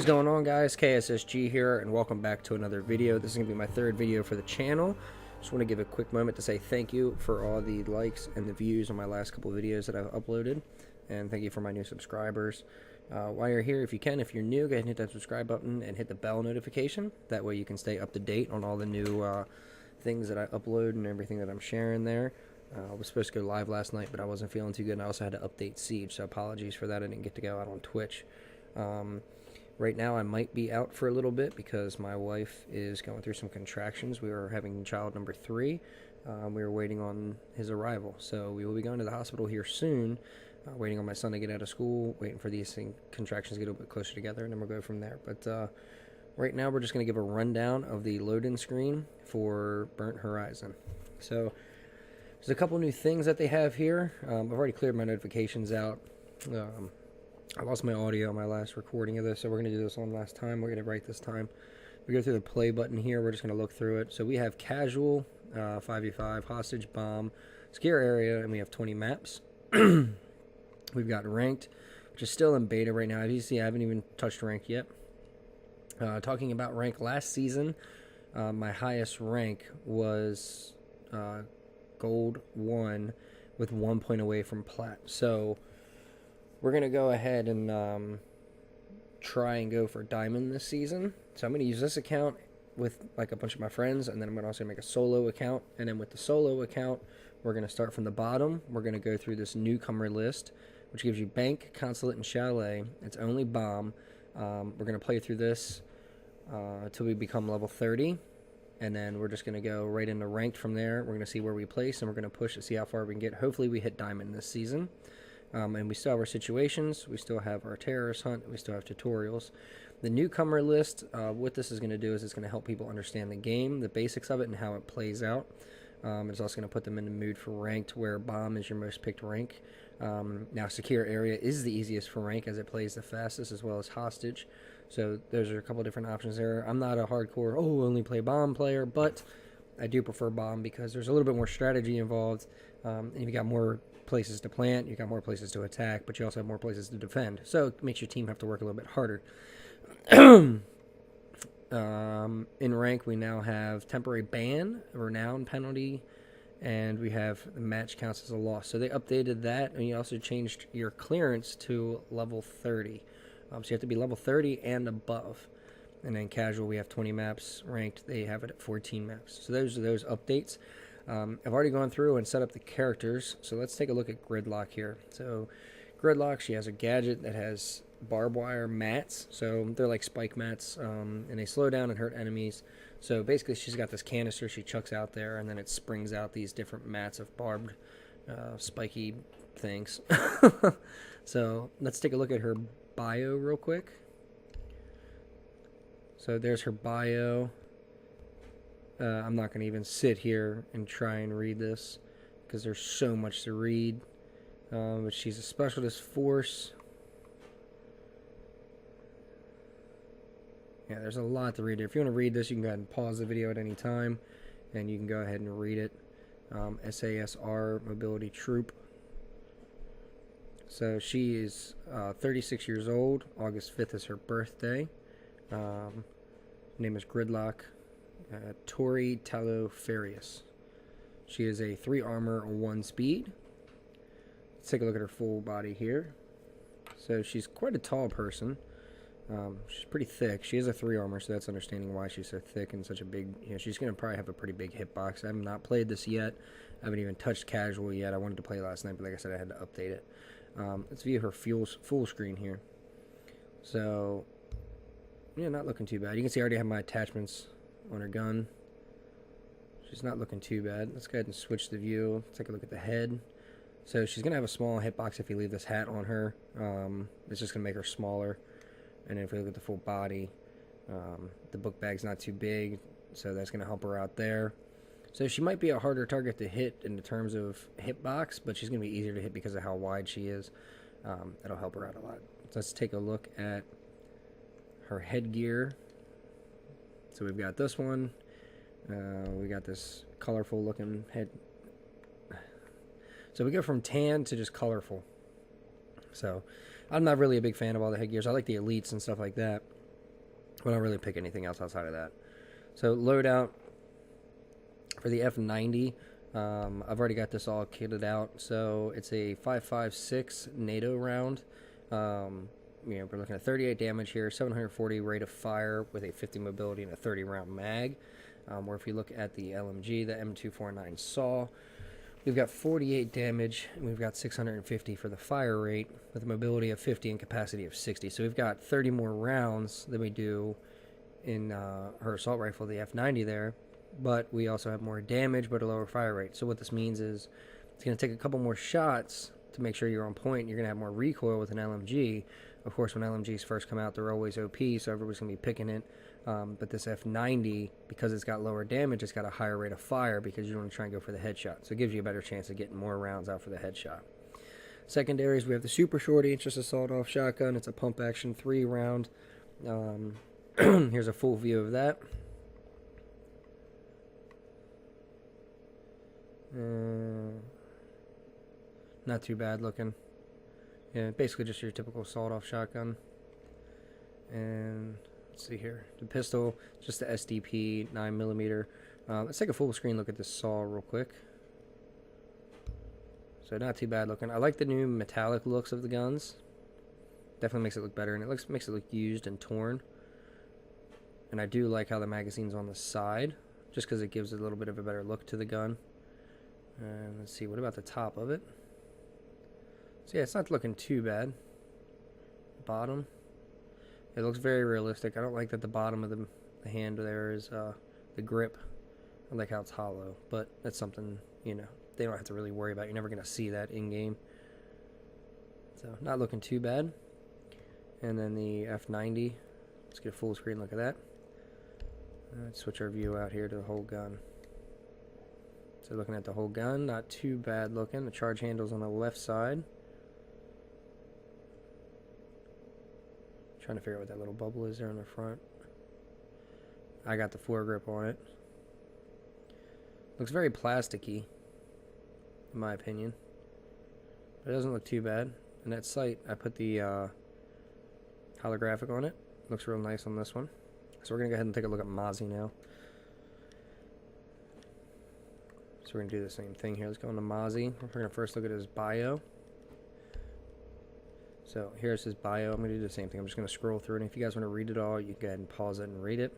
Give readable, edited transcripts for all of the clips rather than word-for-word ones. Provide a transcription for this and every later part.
going on, guys? KSSG here, and welcome back to another video. This is going to be my third video for the channel. Just want to give a quick moment to say thank you for all the likes and the views on my last couple videos that I've uploaded, and thank you for my new subscribers. While you're here, if you can, if you're new, go ahead and hit that subscribe button and hit the bell notification. That way you can stay up to date on all the new things that I upload and everything that I'm sharing there. I was supposed to go live last night, but I wasn't feeling too good, and I also had to update Siege, so apologies for that. I didn't get to go out on Twitch. Right now I might be out for a little bit because my wife is going through some contractions. We are having child number 3. We are waiting on his arrival, so we will be going to the hospital here soon, waiting on my son to get out of school, waiting for these contractions to get a little bit closer together, and then we'll go from there. But right now we're just going to give a rundown of the load-in screen for Burnt Horizon. So there's a couple new things that they have here. I've already cleared my notifications out. I lost my audio on my last recording of this, so we're going to do this one last time. We're going to write this time. We go through the play button here. We're just going to look through it. So we have casual, 5v5, hostage, bomb, scare area, and we have 20 maps. We've got ranked, which is still in beta right now. As you see, I haven't even touched rank yet. Talking about rank, last season, my highest rank was gold 1 with 1 point away from plat. So we're going to go ahead and try and go for diamond this season. So I'm going to use this account with like a bunch of my friends, and then I'm going to also make a solo account. And then with the solo account, we're going to start from the bottom. We're going to go through this newcomer list, which gives you bank, consulate, and chalet. It's only bomb. We're going to play through this until we become level 30. And then we're just going to go right into ranked from there. We're going to see where we place, and we're going to push to see how far we can get. Hopefully we hit diamond this season. And we still have our situations, we still have our terrorist hunt, we still have tutorials. The newcomer list, what this is going to do is it's going to help people understand the game, the basics of it, and how it plays out. It's also going to put them in the mood for ranked, where bomb is your most picked rank. Now, secure area is the easiest for rank, as it plays the fastest, as well as hostage. So those are a couple different options there. I'm not a hardcore, only play bomb player, but I do prefer bomb because there's a little bit more strategy involved. And you've got more places to plant, you got more places to attack, but you also have more places to defend, so it makes your team have to work a little bit harder. In rank, we now have temporary ban, renown penalty, and we have the match counts as a loss. So they updated that, and you also changed your clearance to level 30. So you have to be level 30 and above. And then casual, we have 20 maps. Ranked, they have it at 14 maps. So those are those updates. I've already gone through and set up the characters, so let's take a look at Gridlock here. So Gridlock, she has a gadget that has barbed wire mats, so they're like spike mats, and they slow down and hurt enemies. So basically she's got this canister she chucks out there, and then it springs out these different mats of barbed, spiky things. So let's take a look at her bio real quick. So there's her bio. I'm not going to even sit here and try and read this because there's so much to read. But she's a specialist force. Yeah, there's a lot to read here. If you want to read this, you can go ahead and pause the video at any time, and you can go ahead and read it. SASR Mobility Troop. So she is 36 years old. August 5th is her birthday. Name is Gridlock. Tori Talofarius. She is a 3 armor, 1 speed. Let's take a look at her full body here. So she's quite a tall person. She's pretty thick. She is a 3 armor, so that's understanding why she's so thick and such a big. She's going to probably have a pretty big hitbox. I have not played this yet. I haven't even touched casual yet. I wanted to play last night, but like I said, I had to update it. Let's view her full screen here. So, yeah, not looking too bad. You can see I already have my attachments on her gun. She's not looking too bad. Let's go ahead and switch the view. Let's take a look at the head. So she's going to have a small hitbox if you leave this hat on her. It's just going to make her smaller. And then if we look at the full body, the book bag's not too big, so that's going to help her out there. So she might be a harder target to hit in the terms of hitbox, but she's going to be easier to hit because of how wide she is. That'll help her out a lot. So let's take a look at her headgear. So we've got this one. We got this colorful looking head. So we go from tan to just colorful. So I'm not really a big fan of all the headgears. I like the elites and stuff like that. But I don't really pick anything else outside of that. So loadout for the F90, I've already got this all kitted out. So it's a 5.56 NATO round. We're looking at 38 damage here, 740 rate of fire with a 50 mobility and a 30 round mag. Where if you look at the LMG, the M249 SAW, we've got 48 damage and we've got 650 for the fire rate with a mobility of 50 and capacity of 60. So we've got 30 more rounds than we do in her assault rifle, the F90 there, but we also have more damage but a lower fire rate. So what this means is it's going to take a couple more shots to make sure you're on point. You're going to have more recoil with an LMG. Of course, when LMGs first come out, they're always OP, so everybody's going to be picking it. But this F90, because it's got lower damage, it's got a higher rate of fire because you want to try and go for the headshot. So it gives you a better chance of getting more rounds out for the headshot. Secondaries, we have the Super Shorty. It's just a sawed-off shotgun. It's a pump-action 3-round. Here's a full view of that. Not too bad looking. Yeah, basically just your typical sawed-off shotgun. And let's see here. The pistol, just the SDP 9mm. Let's take a full screen look at this saw real quick. So not too bad looking. I like the new metallic looks of the guns. Definitely makes it look better, and it makes it look used and torn. And I do like how the magazine's on the side, just because it gives it a little bit of a better look to the gun. And let's see, what about the top of it? So yeah, it's not looking too bad. Bottom. It looks very realistic. I don't like that the bottom of the hand there is the grip. I like how it's hollow, but that's something, they don't have to really worry about. You're never going to see that in-game. So not looking too bad. And then the F90. Let's get a full screen look at that. Let's switch our view out here to the whole gun. So looking at the whole gun, not too bad looking. The charge handle's on the left side. Trying to figure out what that little bubble is there on the front. I got the foregrip on it. Looks very plasticky, in my opinion. But it doesn't look too bad. And that sight, I put the holographic on it. Looks real nice on this one. So we're going to go ahead and take a look at Mozzie now. So we're going to do the same thing here. Let's go into Mozzie. We're going to first look at his bio. So here's his bio. I'm going to do the same thing. I'm just going to scroll through it. And if you guys want to read it all, you can go ahead and pause it and read it.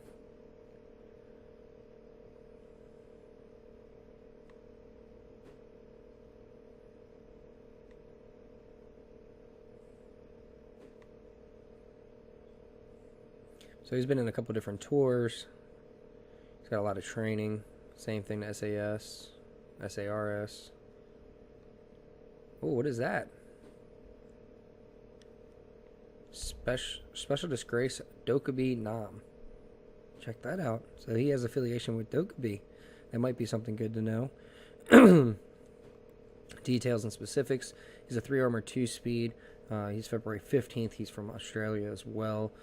So he's been in a couple different tours. He's got a lot of training. Same thing to SAS, SARS. Oh, what is that? Special Disgrace Dokkaebi Nam. Check that out. So he has affiliation with Dokkaebi. That might be something good to know. Details and specifics. He's a 3 armor 2 speed. He's February 15th. He's from Australia as well.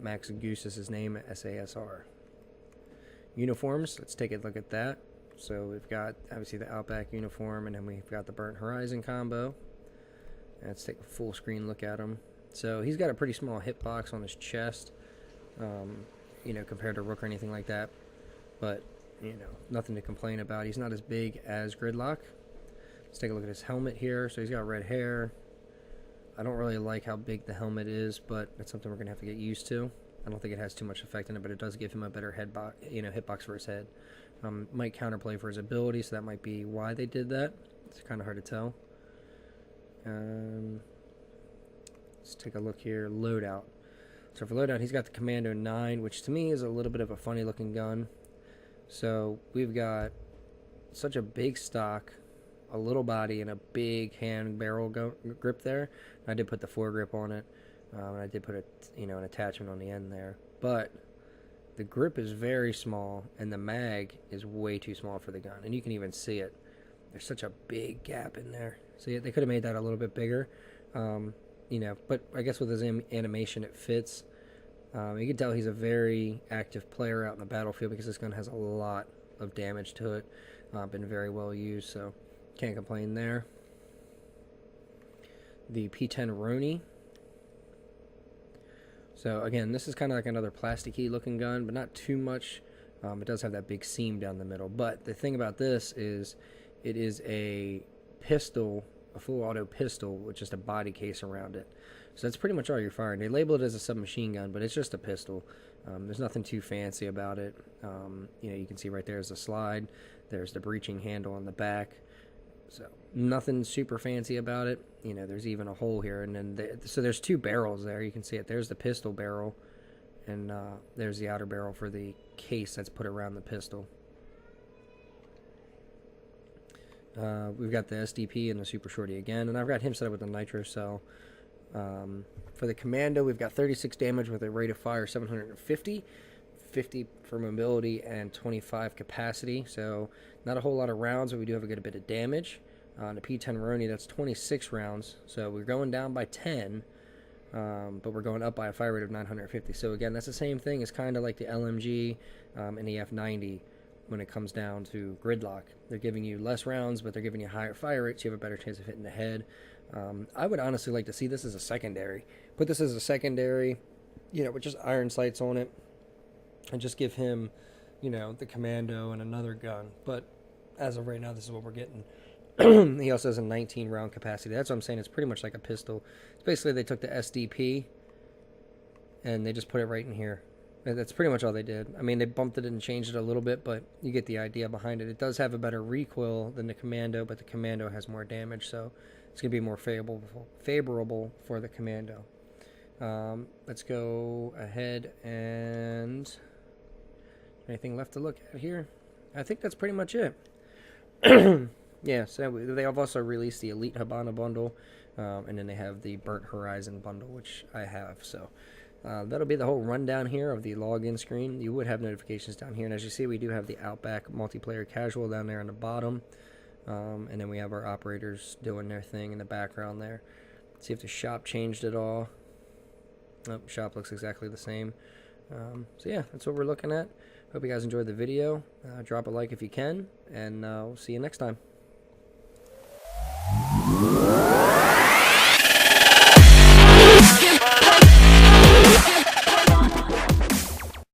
Max Goose is his name at SASR. Uniforms. Let's take a look at that. So we've got obviously the Outback uniform, and then we've got the Burnt Horizon combo. And let's take a full screen look at him. So he's got a pretty small hitbox on his chest, compared to Rook or anything like that. But, nothing to complain about. He's not as big as Gridlock. Let's take a look at his helmet here. So he's got red hair. I don't really like how big the helmet is, but it's something we're going to have to get used to. I don't think it has too much effect in it, but it does give him a better hitbox for his head. Might counterplay for his ability, so that might be why they did that. It's kind of hard to tell. Let's take a look here. Loadout. So for loadout, he's got the Commando 9, which to me is a little bit of a funny looking gun. So we've got such a big stock, a little body, and a big hand barrel grip there. I did put the foregrip on it, and I did put an attachment on the end there. But the grip is very small, and the mag is way too small for the gun, and you can even see it. There's such a big gap in there. So yeah, they could have made that a little bit bigger, but I guess with his animation, it fits. You can tell he's a very active player out in the battlefield because this gun has a lot of damage to it. Been very well used, so can't complain there. The P10 Roni. So again, this is kind of like another plasticky looking gun, but not too much. It does have that big seam down the middle. But the thing about this is it is a pistol, a full auto pistol with just a body case around it. So that's pretty much all you're firing. They label it as a submachine gun, but it's just a pistol. There's nothing too fancy about it. You know, you can see right there's the slide. There's the breeching handle on the back. So nothing super fancy about it. You know, there's even a hole here, and then so there's two barrels there. You can see it. There's the pistol barrel, and there's the outer barrel for the case that's put around the pistol. We've got the SDP and the Super Shorty again, and I've got him set up with the nitro cell. For the Commando, we've got 36 damage with a rate of fire 750, 50 for mobility, and 25 capacity. So not a whole lot of rounds, but we do have a good bit of damage. On the P10 Roni, that's 26 rounds. So we're going down by 10, but we're going up by a fire rate of 950. So again, that's the same thing. It's kind of like the LMG and the F90 when it comes down to gridlock. They're giving you less rounds, but they're giving you higher fire rates. You have a better chance of hitting the head. I would honestly like to see this as a secondary. Put this as a secondary, you know, with just iron sights on it, and just give him, you know, the Commando and another gun. But as of right now, this is what we're getting. He also has a 19 round capacity. That's what I'm saying. It's pretty much like a pistol. It's basically they took the SDP and they just put it right in here. That's pretty much all they did. I mean, they bumped it and changed it a little bit, but you get the idea behind it. It does have a better recoil than the Commando, but the Commando has more damage, so it's going to be more favorable for the Commando. Let's go ahead and... anything left to look at here? I think that's pretty much it. Yeah, so they have also released the Elite Habana bundle, and then they have the Burnt Horizon bundle, which I have. So that'll be the whole rundown here of the login screen. You would have notifications down here, and as you see, we do have the Outback Multiplayer Casual down there on the bottom, and then we have our operators doing their thing in the background there. See if the shop changed at all. Nope, shop looks exactly the same. So yeah, that's what we're looking at. Hope you guys enjoyed the video. Drop a like if you can, and we'll see you next time.